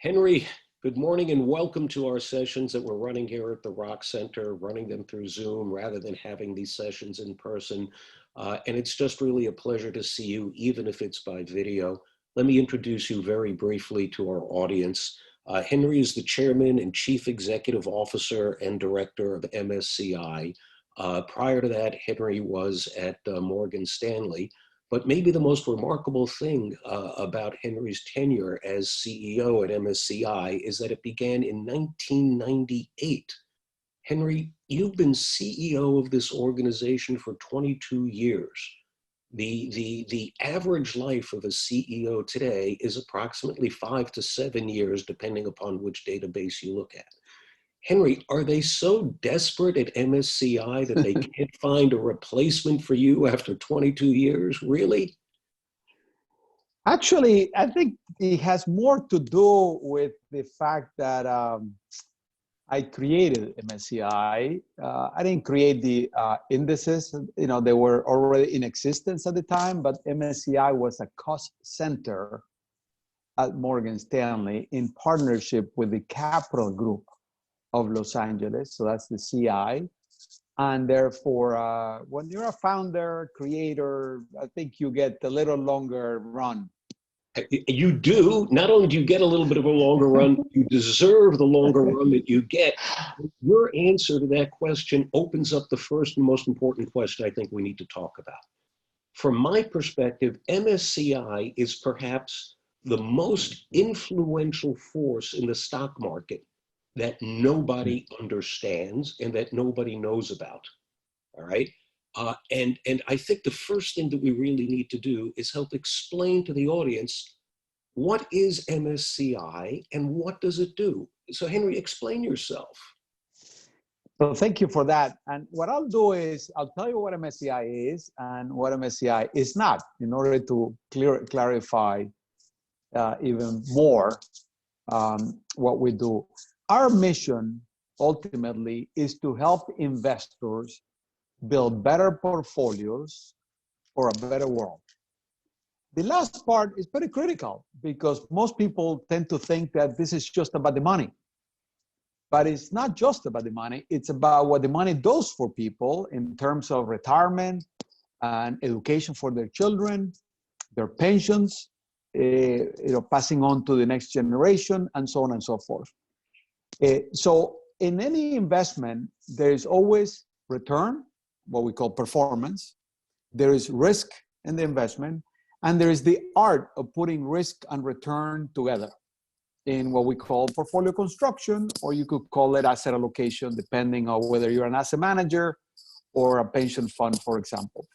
Henry, good morning and welcome to our sessions that we're running here at the Rock Center, running them through Zoom rather than having these sessions in person. And it's just really a pleasure to see you, even if it's by video. Let me introduce you very briefly to our audience. Henry is the Chairman and Chief Executive Officer and Director of MSCI. Prior to that, Henry was at Morgan Stanley. But maybe the most remarkable thing about Henry's tenure as CEO at MSCI is that it began in 1998. Henry, you've been CEO of this organization for 22 years. The average life of a CEO today is approximately 5 to 7 years, depending upon which database you look at. Henry, are they so desperate at MSCI that they can't find a replacement for you after 22 years? Really? Actually, I think it has more to do with the fact that I created MSCI. I didn't create the indices. They were already in existence at the time, but MSCI was a cost center at Morgan Stanley in partnership with the Capital Group of Los Angeles, so that's the CI. And therefore, when you're a founder, creator, I think you get a little longer run. You do. Not only do you get a little bit of a longer run, you deserve the longer run that you get. Your answer to that question opens up the first and most important question I think we need to talk about. From my perspective, MSCI is perhaps the most influential force in the stock market that nobody understands and that nobody knows about, all right? And I think the first thing that we really need to do is help explain to the audience, what is MSCI and what does it do? So Henry, explain yourself. Well, thank you for that. And what I'll do is, I'll tell you what MSCI is and what MSCI is not, in order to clarify even more what we do. Our mission, ultimately, is to help investors build better portfolios for a better world. The last part is very critical because most people tend to think that this is just about the money. But it's not just about the money, it's about what the money does for people in terms of retirement and education for their children, their pensions, passing on to the next generation, and so on and so forth. So in any investment, there is always return, what we call performance. There is risk in the investment, and there is the art of putting risk and return together in what we call portfolio construction, or you could call it asset allocation, depending on whether you're an asset manager or a pension fund, for example.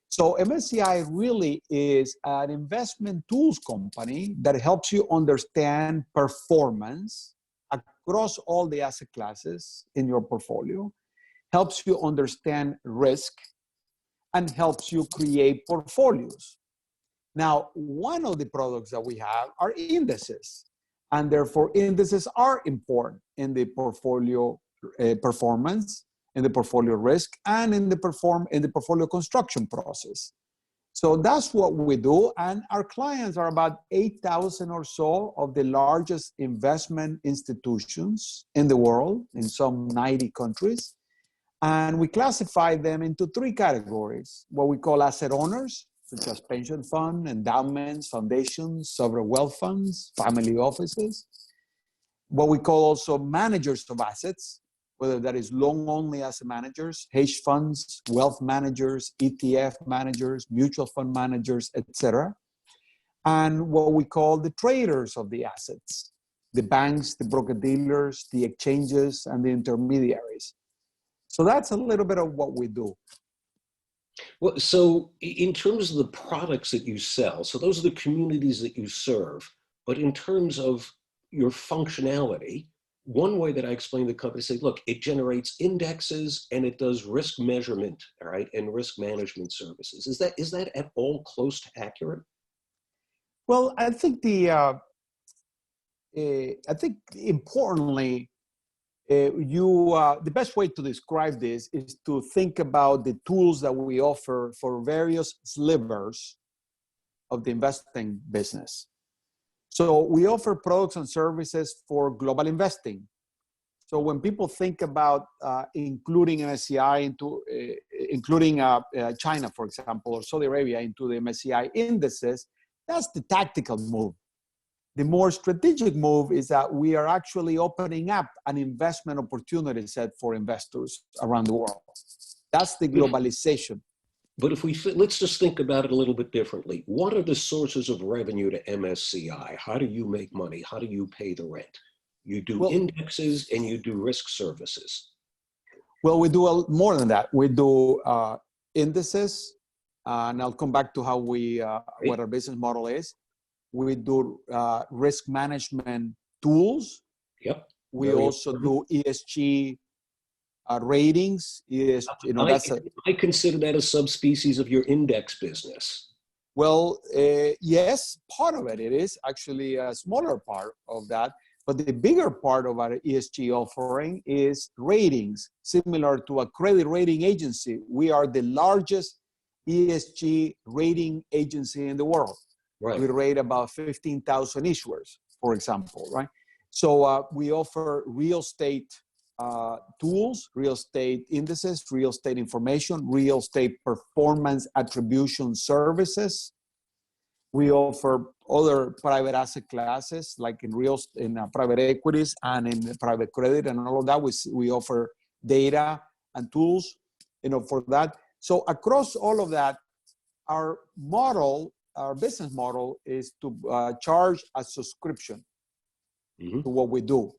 So MSCI really is an investment tools company that helps you understand performance across all the asset classes in your portfolio, helps you understand risk, and helps you create portfolios. Now, one of the products that we have are indices, and therefore indices are important in the portfolio performance, in the portfolio risk, and in the portfolio construction process. So that's what we do, and our clients are about 8,000 or so of the largest investment institutions in the world, in some 90 countries. And we classify them into 3 categories: what we call asset owners, such as pension fund, endowments, foundations, sovereign wealth funds, family offices; what we call also managers of assets, whether that is long-only asset managers, hedge funds, wealth managers, ETF managers, mutual fund managers, etc. And what we call the traders of the assets, the banks, the broker-dealers, the exchanges, and the intermediaries. So that's a little bit of what we do. Well, so in terms of the products that you sell, so those are the communities that you serve, but in terms of your functionality, one way that I explain the company, say, look, it generates indexes and it does risk measurement, all right, and risk management services. Is that at all close to accurate? Well, I think importantly, the best way to describe this is to think about the tools that we offer for various slivers of the investing business. So we offer products and services for global investing. So when people think about including MSCI into, including China, for example, or Saudi Arabia into the MSCI indices, that's the tactical move. The more strategic move is that we are actually opening up an investment opportunity set for investors around the world. That's the globalization. But if let's just think about it a little bit differently. What are the sources of revenue to MSCI? How do you make money? How do you pay the rent? You do indexes and you do risk services. Well, we do more than that. We do indices, and I'll come back to how we, what our business model is. We do risk management tools. Yep. We also do ESG ratings. I consider that a subspecies of your index business. Well, yes, part of it. It is actually a smaller part of that. But the bigger part of our ESG offering is ratings, similar to a credit rating agency. We are the largest ESG rating agency in the world. Right. We rate about 15,000 issuers, for example, right? So we offer real estate tools, real estate indices, real estate information, real estate performance attribution services. We offer other private asset classes, like in private equities and in private credit and all of that. We offer data and tools, for that. So across all of that, our business model is to charge a subscription to what we do.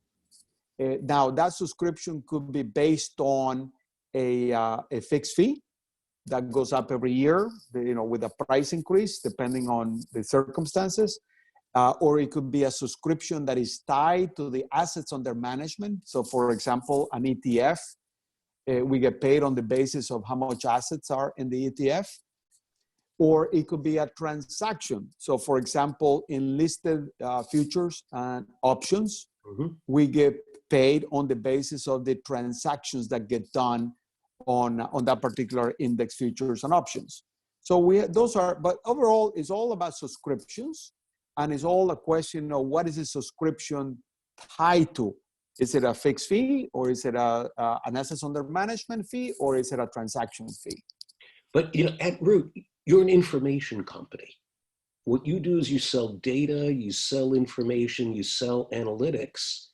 Now, that subscription could be based on a fixed fee that goes up every year, with a price increase depending on the circumstances, or it could be a subscription that is tied to the assets under management. So, for example, an ETF, we get paid on the basis of how much assets are in the ETF, or it could be a transaction. So, for example, in listed futures and options, we get paid on the basis of the transactions that get done on that particular index futures and options. So but overall, it's all about subscriptions, and it's all a question of what is a subscription tied to. Is it a fixed fee, or is it an assets under management fee, or is it a transaction fee? But at root, you're an information company. What you do is you sell data, you sell information, you sell analytics.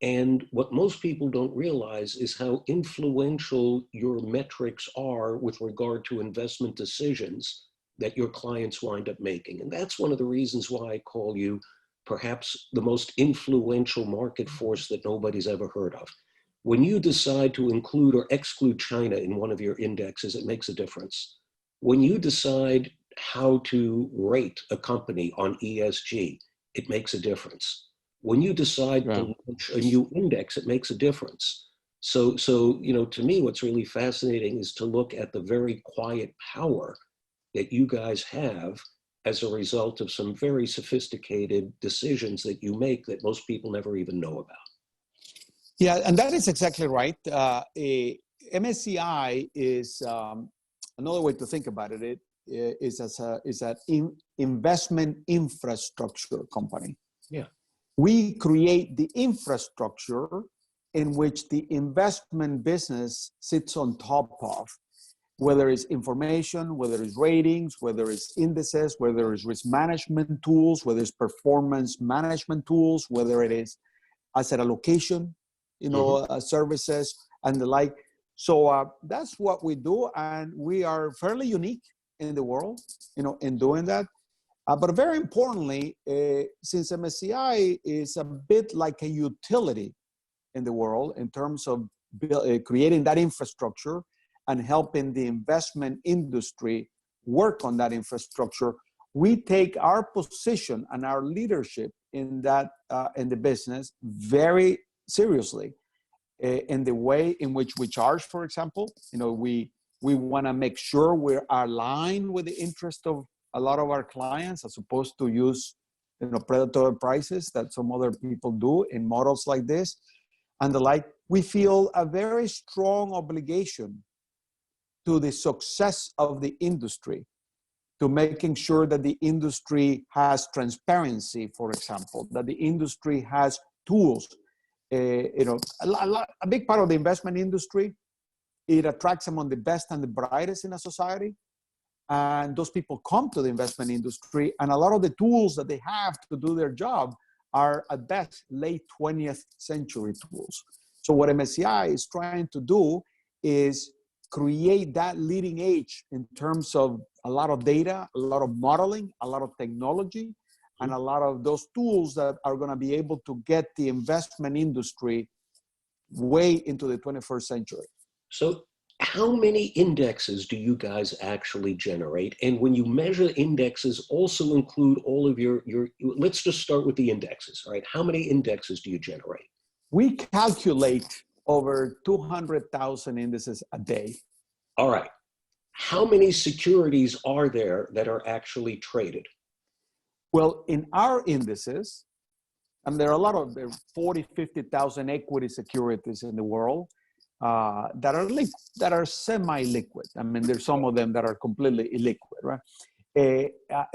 And what most people don't realize is how influential your metrics are with regard to investment decisions that your clients wind up making. And that's one of the reasons why I call you perhaps the most influential market force that nobody's ever heard of. When you decide to include or exclude China in one of your indexes, it makes a difference. When you decide how to rate a company on ESG, it makes a difference. When you decide to launch a new index, it makes a difference. So to me, what's really fascinating is to look at the very quiet power that you guys have as a result of some very sophisticated decisions that you make that most people never even know about. Yeah, and that is exactly right. MSCI is another way to think about it. Is an investment infrastructure company. Yeah. We create the infrastructure in which the investment business sits on top of, whether it's information, whether it's ratings, whether it's indices, whether it's risk management tools, whether it's performance management tools, whether it is asset allocation, services and the like. So that's what we do, and we are fairly unique in the world, in doing that. But very importantly, since MSCI is a bit like a utility in the world in terms of creating that infrastructure and helping the investment industry work on that infrastructure, we take our position and our leadership in that in the business very seriously. In the way in which we charge, for example, we want to make sure we're aligned with the interest of a lot of our clients, as opposed to use predatory prices that some other people do in models like this and the like. We feel a very strong obligation to the success of the industry to making sure that the industry has transparency, for example, that the industry has tools. A big part of the investment industry, it attracts among the best and the brightest in a society. And those people come to the investment industry, and a lot of the tools that they have to do their job are at best late 20th century tools. So what MSCI is trying to do is create that leading edge in terms of a lot of data, a lot of modeling, a lot of technology, and a lot of those tools that are going to be able to get the investment industry way into the 21st century. So how many indexes do you guys actually generate? And when you measure indexes, also include all of your, let's just start with the indexes, all right? How many indexes do you generate? We calculate over 200,000 indices a day. All right. How many securities are there that are actually traded? Well, in our indices, and there are a lot of, there are 40, 50,000 equity securities in the world that are semi-liquid. I mean, there's some of them that are completely illiquid, right?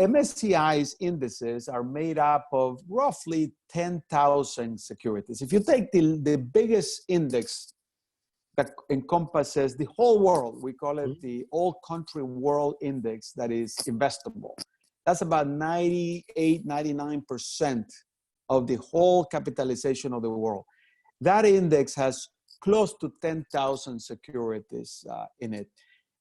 MSCI's indices are made up of roughly 10,000 securities. If you take the biggest index that encompasses the whole world, we call it the All Country World Index, that is investable. That's about 98, 99% of the whole capitalization of the world. That index has close to 10,000 securities in it.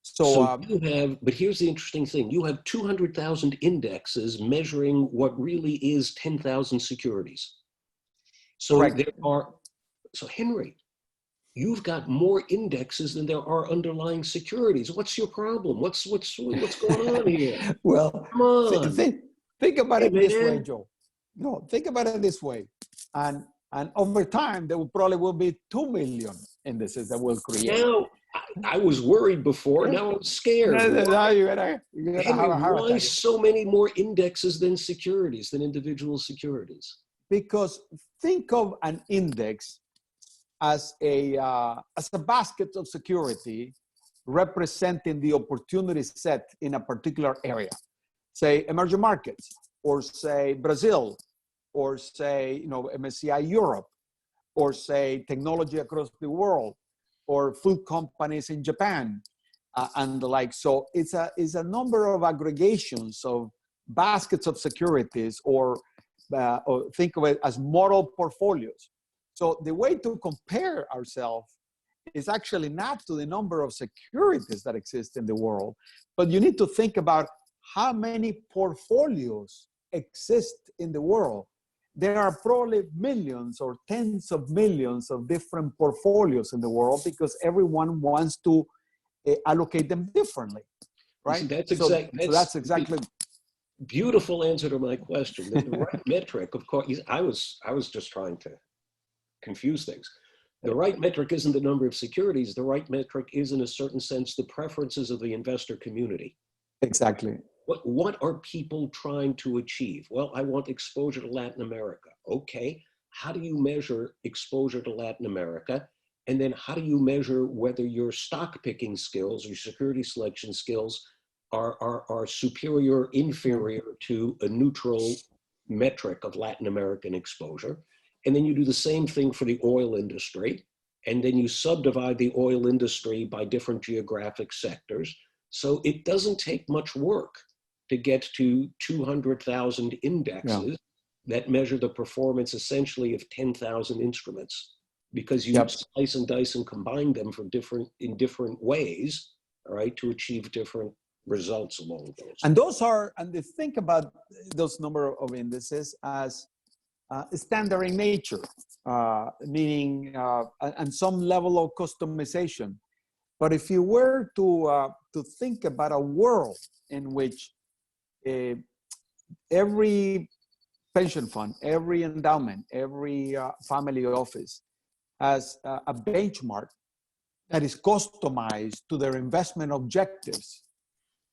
So you have, but here's the interesting thing. You have 200,000 indexes measuring what really is 10,000 securities. So correct. there are, so Henry, you've got more indexes than there are underlying securities. What's your problem? What's going on here? Well, come on. Think about it this way, Joe. No, think about it this way. And over time, there will be 2 million indices that will create. Now, I was worried before. Now I'm scared. Now you're gonna Henry, have a heart why attack. so many more indexes than securities, than individual securities? Because think of an index as a basket of security representing the opportunity set in a particular area. Say emerging markets, or say Brazil, or say MSCI Europe, or say technology across the world, or food companies in Japan, and the like. So it's a number of aggregations of baskets of securities, or think of it as model portfolios. So the way to compare ourselves is actually not to the number of securities that exist in the world, but you need to think about how many portfolios exist in the world. There are probably millions or tens of millions of different portfolios in the world because everyone wants to allocate them differently, right? See, that's exactly beautiful answer to my question. The right metric, of course, I was just trying to confuse things. The right metric isn't the number of securities. The right metric is, in a certain sense, the preferences of the investor community. Exactly. What are people trying to achieve? Well, I want exposure to Latin America. Okay, how do you measure exposure to Latin America? And then how do you measure whether your stock picking skills or security selection skills are superior, inferior to a neutral metric of Latin American exposure? And then you do the same thing for the oil industry. And then you subdivide the oil industry by different geographic sectors. So it doesn't take much work to get to 200,000 indexes that measure the performance essentially of 10,000 instruments, because you slice and dice and combine them in different ways, all right, to achieve different results along those. And think about those number of indices as standard in nature, meaning and some level of customization. But if you were to think about a world in which every pension fund, every endowment, every family office has a benchmark that is customized to their investment objectives,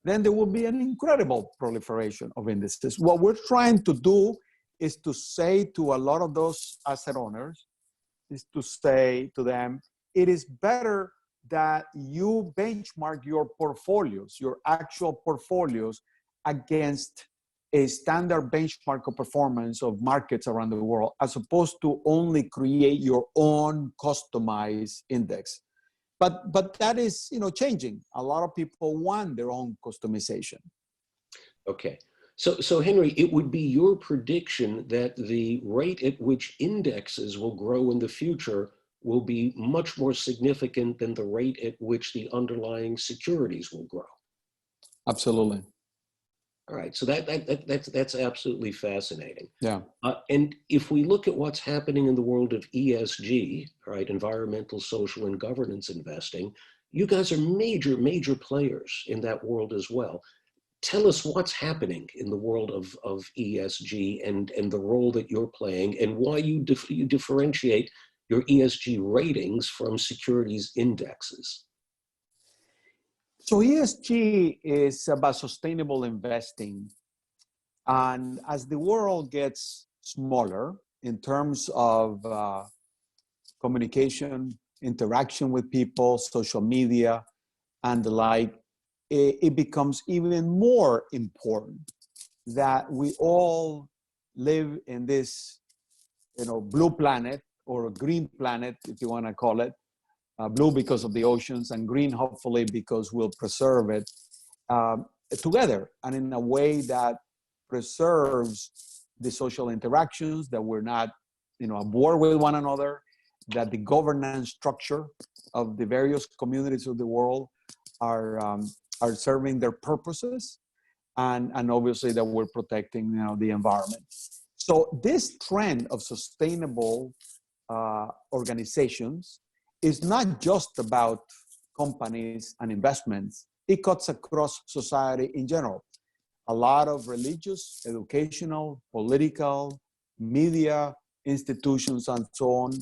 then there will be an incredible proliferation of indices. What we're trying to do is to say to a lot of those asset owners, is to say to them, it is better that you benchmark your portfolios, your actual portfolios, against a standard benchmark of performance of markets around the world, as opposed to only create your own customized index. But that is, changing. A lot of people want their own customization. Okay. So Henry, it would be your prediction that the rate at which indexes will grow in the future will be much more significant than the rate at which the underlying securities will grow. Absolutely. All right. So that's absolutely fascinating. Yeah. And if we look at what's happening in the world of ESG, right, environmental, social, and governance investing, you guys are major players in that world as well. Tell us what's happening in the world of ESG and the role that you're playing, and why you differentiate your ESG ratings from securities indexes. So ESG is about sustainable investing. And as the world gets smaller in terms of communication, interaction with people, social media, and the like, it becomes even more important that we all live in this, blue planet, or a green planet, if you want to call it, blue because of the oceans, and green, hopefully, because we'll preserve it together, and in a way that preserves the social interactions, that we're not, at war with one another, that the governance structure of the various communities of the world are serving their purposes, and obviously that we're protecting, the environment. So this trend of sustainable organizations is not just about companies and investments. It cuts across society in general. A lot of religious, educational, political, media institutions, and so on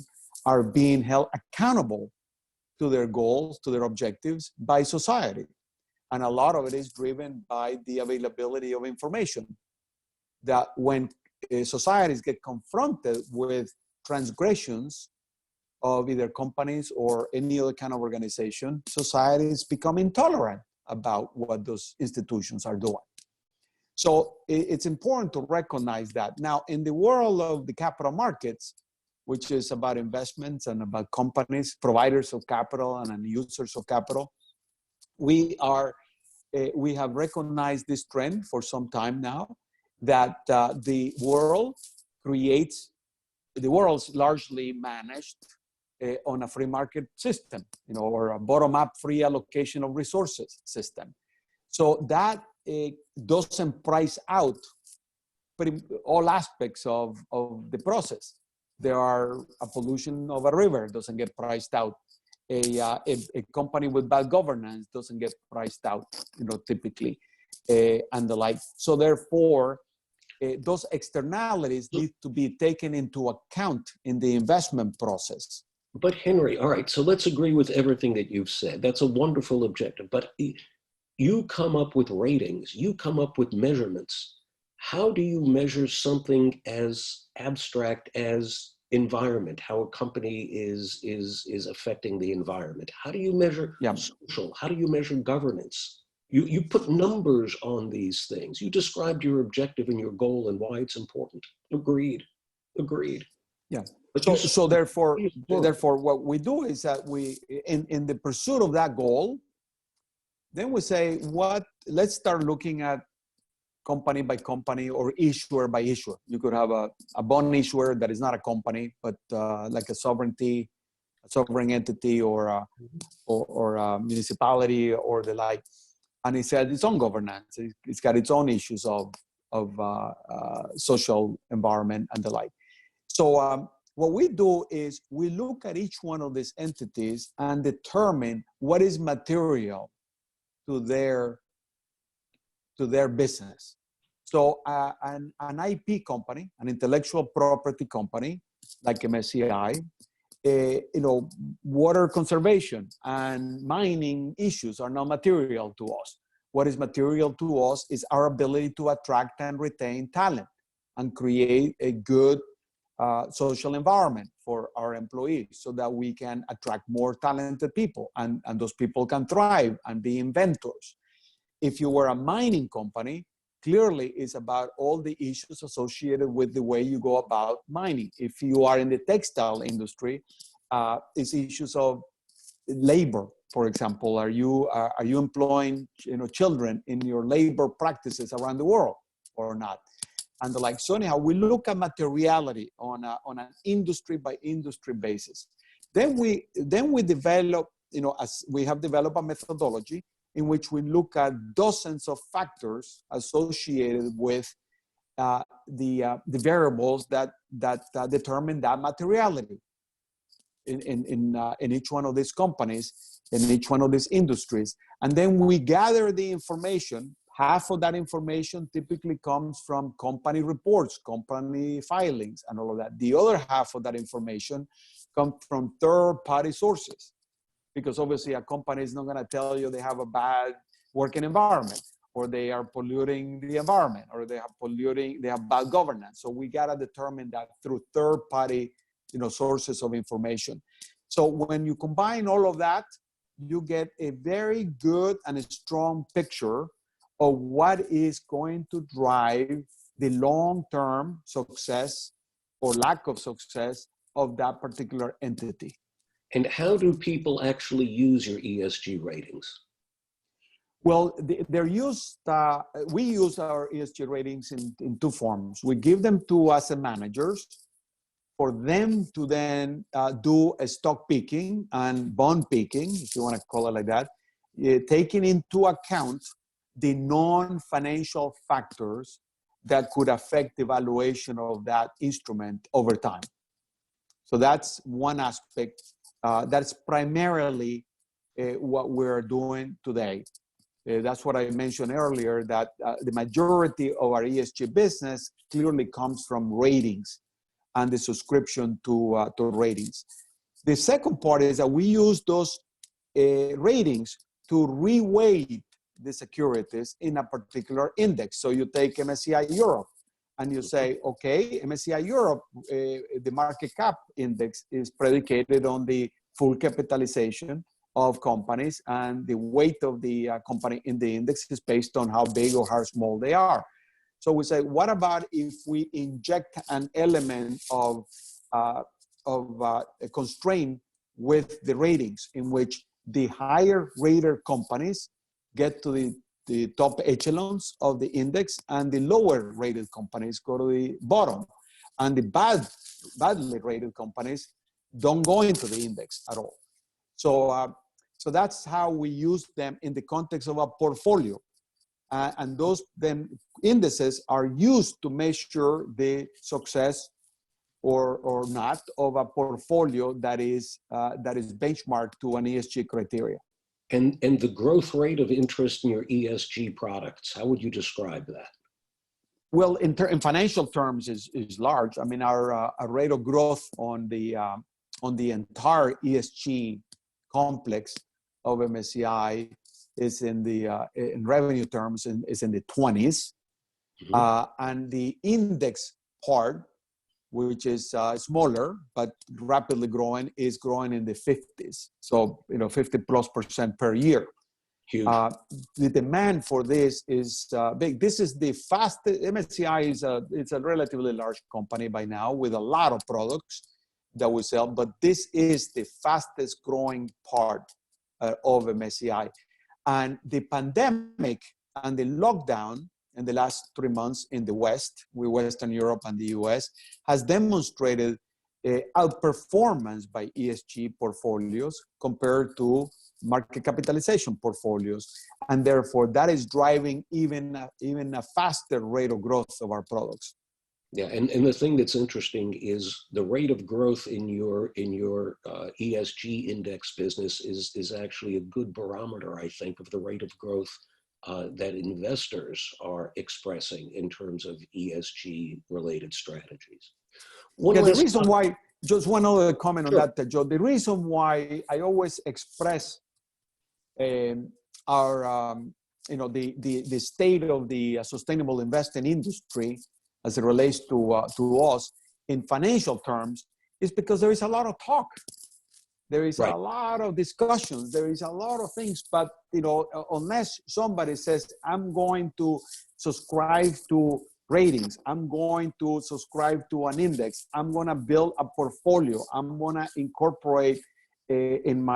are being held accountable to their goals, to their objectives by society. And a lot of it is driven by the availability of information. That when societies get confronted with transgressions of either companies or any other kind of organization, societies become intolerant about what those institutions are doing. So it's important to recognize that. Now, in the world of the capital markets, which is about investments and about companies, providers of capital and users of capital, we have recognized this trend for some time now, that the world's largely managed on a free market system, or a bottom-up free allocation of resources system. So that doesn't price out all aspects of the process. There are a pollution of a river doesn't get priced out. A company with bad governance doesn't get priced out, typically, and the like. So therefore, those externalities need to be taken into account in the investment process. But Henry, all right, so let's agree with everything that you've said. That's a wonderful objective, but you come up with ratings, you come up with measurements. How do you measure something as abstract as environment, how a company is affecting the environment? How do you measure social? How do you measure governance? You put numbers on these things. You described your objective and your goal and why it's important. Agreed. Yeah. But so therefore, what we do is that we, in the pursuit of that goal, then we say, let's start looking at company by company or issuer by issuer. You could have a bond issuer that is not a company, but like a sovereign entity, or a municipality or the like. And it's had its own governance. It's got its own issues of social environment and the like. So what we do is we look at each one of these entities and determine what is material to their business. So an IP company, an intellectual property company like MSCI, water conservation and mining issues are not material to us. What is material to us is our ability to attract and retain talent and create a good social environment for our employees, so that we can attract more talented people, and those people can thrive and be inventors. If you were a mining company, clearly is about all the issues associated with the way you go about mining. If you are in the textile industry, it's issues of labor, for example. Are you employing children in your labor practices around the world or not? And the like. So anyhow, we look at materiality on an industry by industry basis. Then we develop, as we have developed a methodology in which we look at dozens of factors associated with the variables that determine that materiality in each one of these companies, in each one of these industries. And then we gather the information. Half of that information typically comes from company reports, company filings, and all of that. The other half of that information comes from third-party sources, because obviously a company is not going to tell you they have a bad working environment, or they are polluting the environment, or they have bad governance. So we got to determine that through third-party sources of information. So when you combine all of that, you get a very good and a strong picture of what is going to drive the long-term success or lack of success of that particular entity. And how do people actually use your ESG ratings? Well, they're used, we use our ESG ratings in two forms. We give them to asset managers for them to then do a stock picking and bond picking, if you want to call it like that, taking into account the non-financial factors that could affect the valuation of that instrument over time. So that's one aspect. That's primarily what we're doing today. That's what I mentioned earlier, that the majority of our ESG business clearly comes from ratings and the subscription to ratings. The second part is that we use those ratings to re-weight the securities in a particular index. So you take MSCI Europe and you say, okay, MSCI Europe, the market cap index is predicated on the full capitalization of companies, and the weight of the company in the index is based on how big or how small they are. So we say, what about if we inject an element of a constraint with the ratings, in which the higher rated companies get to the top echelons of the index, and the lower rated companies go to the bottom, and the badly rated companies don't go into the index at all. So that's how we use them in the context of a portfolio. And those then indices are used to measure the success or not of a portfolio that is benchmarked to an ESG criteria. And the growth rate of interest in your ESG products, how would you describe that? Well, in financial terms is large. I mean, our rate of growth on the entire ESG complex of MSCI is in revenue terms is in the 20s. Mm-hmm. And the index part, which is smaller but rapidly growing, is growing in the 50s. So 50+% per year. Huge. The demand for this is big. This is the fastest. MSCI it's a relatively large company by now with a lot of products that we sell, but this is the fastest growing part of MSCI. And the pandemic and the lockdown in the last 3 months in the West, with Western Europe and the US, has demonstrated outperformance by ESG portfolios compared to market capitalization portfolios. And therefore, that is driving even a faster rate of growth of our products. Yeah, and the thing that's interesting is the rate of growth in your ESG index business is actually a good barometer, I think, of the rate of growth that investors are expressing in terms of ESG related strategies. The reason why, just one other comment Sure. on that, Joe, the reason why I always express our, the state of the sustainable investing industry as it relates to us in financial terms is because there is a lot of talk. There is a Right. lot of discussions. There is a lot of things, but unless somebody says, I'm going to subscribe to ratings, I'm going to subscribe to an index, I'm going to build a portfolio, I'm going to incorporate in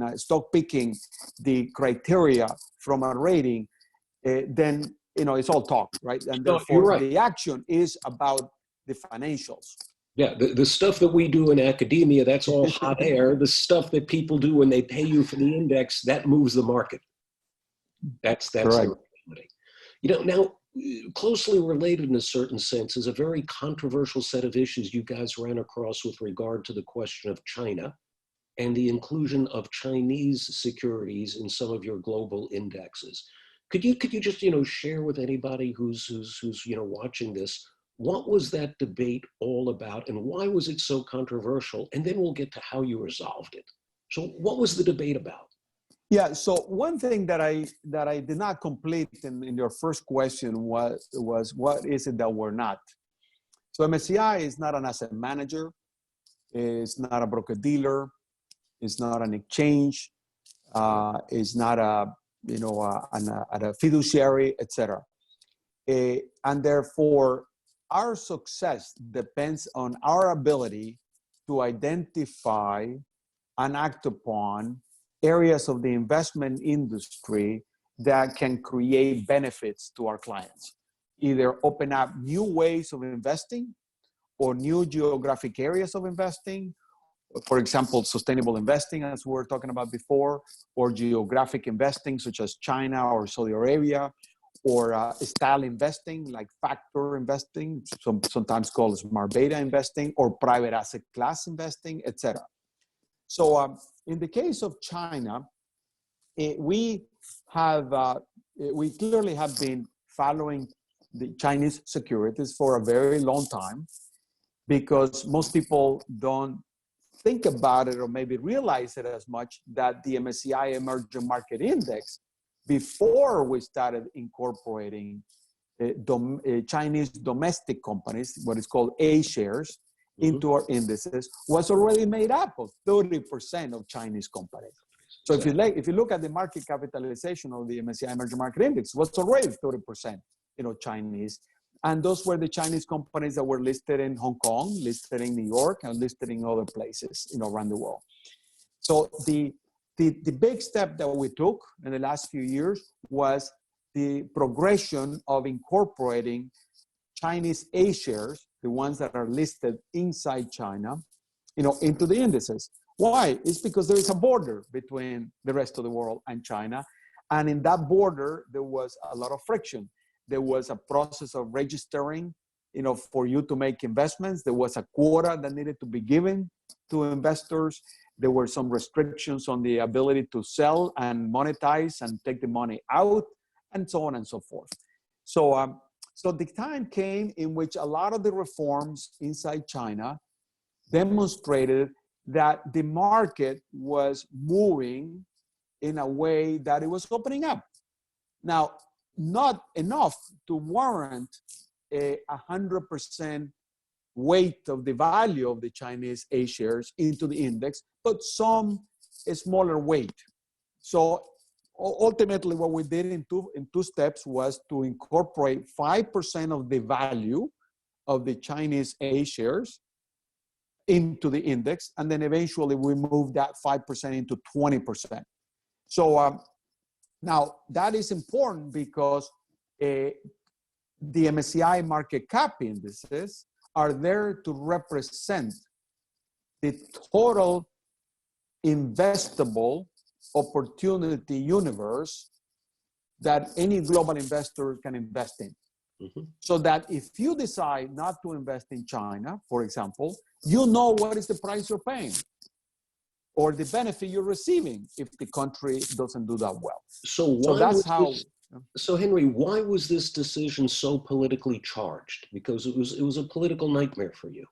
a stock picking the criteria from a rating, then it's all talk, right? And No, you're therefore right. the action is about the financials. Yeah, the stuff that we do in academia, that's all hot air. The stuff that people do when they pay you for the index, that moves the market. That's the Correct. reality. Now, closely related in a certain sense is a very controversial set of issues you guys ran across with regard to the question of China and the inclusion of Chinese securities in some of your global indexes. Could you just share with anybody who's watching this, what was that debate all about and why was it so controversial? And then we'll get to how you resolved it. So what was the debate about? Yeah. So one thing that I did not complete in your first question was what is it that we're not? So MSCI is not an asset manager. It's not a broker dealer. It's not an exchange. It's not a fiduciary, etc. And therefore, our success depends on our ability to identify and act upon areas of the investment industry that can create benefits to our clients. Either open up new ways of investing or new geographic areas of investing, for example, sustainable investing, as we were talking about before, or geographic investing, such as China or Saudi Arabia, or style investing, like factor investing, sometimes called smart beta investing, or private asset class investing, etc. So in the case of China, we clearly have been following the Chinese securities for a very long time, because most people don't think about it or maybe realize it as much, that the MSCI Emerging Market Index, before we started incorporating Chinese domestic companies, what is called A shares, into our indices, was already made up of 30% of Chinese companies. So Exactly. if you look at the market capitalization of the MSCI Emerging Market Index, was already 30%, Chinese. And those were the Chinese companies that were listed in Hong Kong, listed in New York, and listed in other places, around the world. So the big step that we took in the last few years was the progression of incorporating Chinese A shares, the ones that are listed inside China, into the indices. Why? It's because there is a border between the rest of the world and China. And in that border, there was a lot of friction. There was a process of registering, for you to make investments. There was a quota that needed to be given to investors. There were some restrictions on the ability to sell and monetize and take the money out, and so on and so forth. So the time came in which a lot of the reforms inside China demonstrated that the market was moving in a way that it was opening up. Now, not enough to warrant 100% weight of the value of the Chinese A shares into the index, but some smaller weight. So ultimately, what we did in two steps was to incorporate 5% of the value of the Chinese A shares into the index, and then eventually we moved that 5% into 20%. So now that is important because the MSCI market cap indices are there to represent the total investable opportunity universe that any global investor can invest in. Mm-hmm. So that if you decide not to invest in China, for example, you know what is the price you're paying or the benefit you're receiving if the country doesn't do that well. So that's how. So Henry, why was this decision so politically charged? Because it was a political nightmare for you.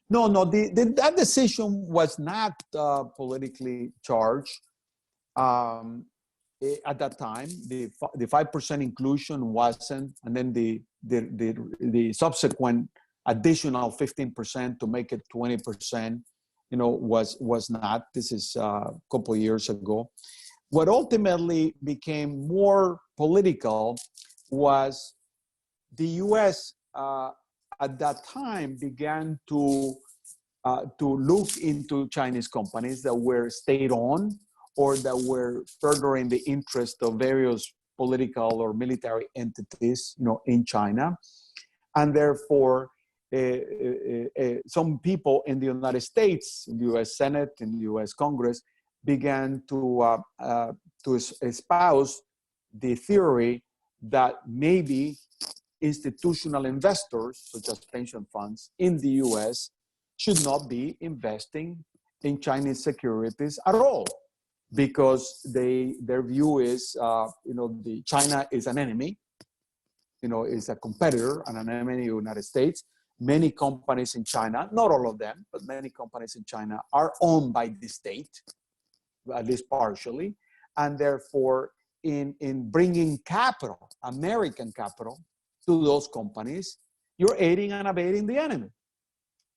No, that decision was not politically charged. At that time, the 5% inclusion wasn't, and then the subsequent additional 15% to make it 20% was not. This is a couple of years ago. What ultimately became more political was the U.S. At that time began to look into Chinese companies that were state-owned or that were furthering the interest of various political or military entities, in China, and therefore some people in the United States, in the U.S. Senate, in the U.S. Congress, began to espouse the theory that maybe institutional investors, such as pension funds in the U.S., should not be investing in Chinese securities at all, because their view is, China is an enemy, is a competitor and an enemy of the United States. Many companies in China, not all of them, but many companies in China are owned by the state, at least partially, and therefore in bringing capital, American capital, to those companies, you're aiding and abetting the enemy,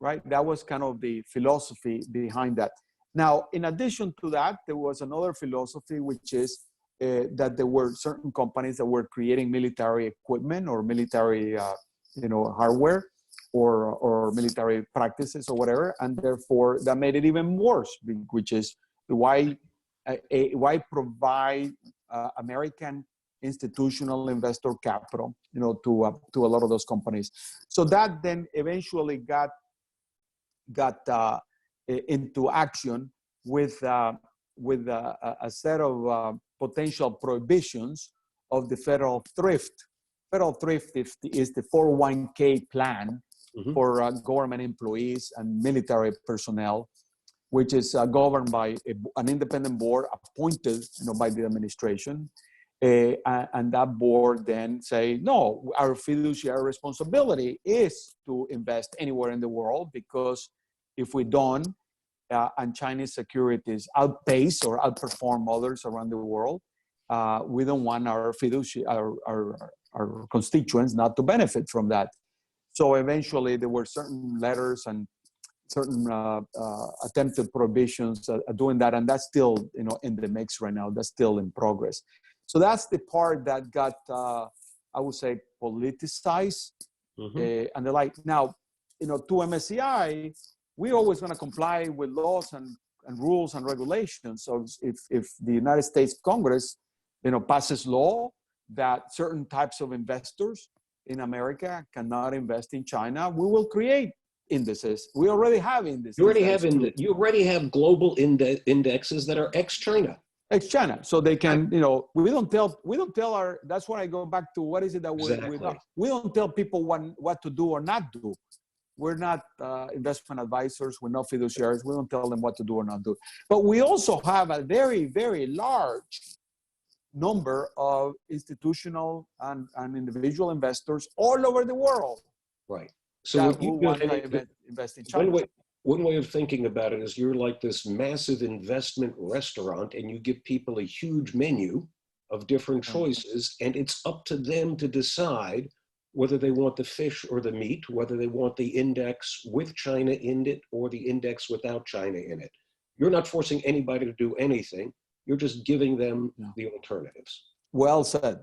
right? That was kind of the philosophy behind that. Now, in addition to that, there was another philosophy, which is that there were certain companies that were creating military equipment or military, hardware or military practices or whatever, and therefore that made it even worse, which is why provide American institutional investor capital, to a lot of those companies. So that then eventually got into action with a set of potential prohibitions of the federal thrift. Federal thrift is the 401k plan for government employees and military personnel, which is governed by an independent board appointed, by the administration. And that board then say, no, our fiduciary responsibility is to invest anywhere in the world, because if we don't, and Chinese securities outpace or outperform others around the world, we don't want our our constituents not to benefit from that. So eventually there were certain letters and certain attempted prohibitions doing that, and that's still in the mix right now. That's still in progress. So that's the part that got, I would say, politicized and the like. Now, to MSCI, we're always going to comply with laws and rules and regulations. So if the United States Congress, passes law that certain types of investors in America cannot invest in China, we will create indices. We already have indices. You already have global indexes that are ex-China. Ex-China, so they can, we don't tell our. That's why I go back to what is it that we don't tell people what to do or not do. We're not investment advisors. We're not fiduciaries. We don't tell them what to do or not do. But we also have a very, very large number of institutional and individual investors all over the world. Right. So who want to invest in China. One way of thinking about it is you're like this massive investment restaurant, and you give people a huge menu of different choices, and it's up to them to decide whether they want the fish or the meat, whether they want the index with China in it or the index without China in it. You're not forcing anybody to do anything. You're just giving them the alternatives. Well said.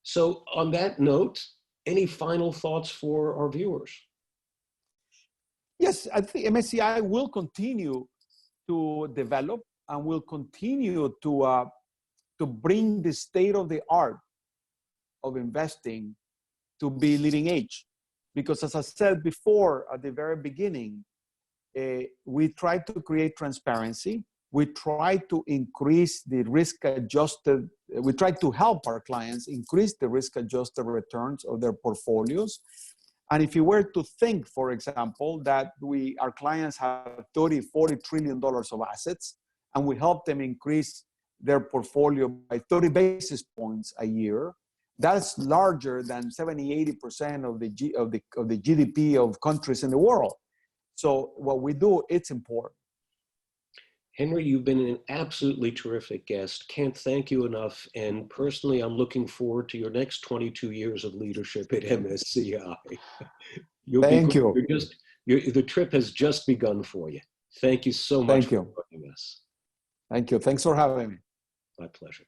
So on that note, any final thoughts for our viewers? Yes, I think MSCI will continue to develop and will continue to bring the state of the art of investing to be leading edge. Because as I said before at the very beginning, we try to create transparency. We try to increase the risk-adjusted, we try to help our clients increase the risk-adjusted returns of their portfolios. And if you were to think, for example, that our clients have $30, $40 trillion of assets, and we help them increase their portfolio by 30 basis points a year, that's larger than 70–80% of the GDP of countries in the world. So what we do, it's important. Henry, you've been an absolutely terrific guest. Can't thank you enough. And personally, I'm looking forward to your next 22 years of leadership at MSCI. Thank you. The trip has just begun for you. Thank you so much Thank for you. joining us. Thank you. Thanks for having me. My pleasure.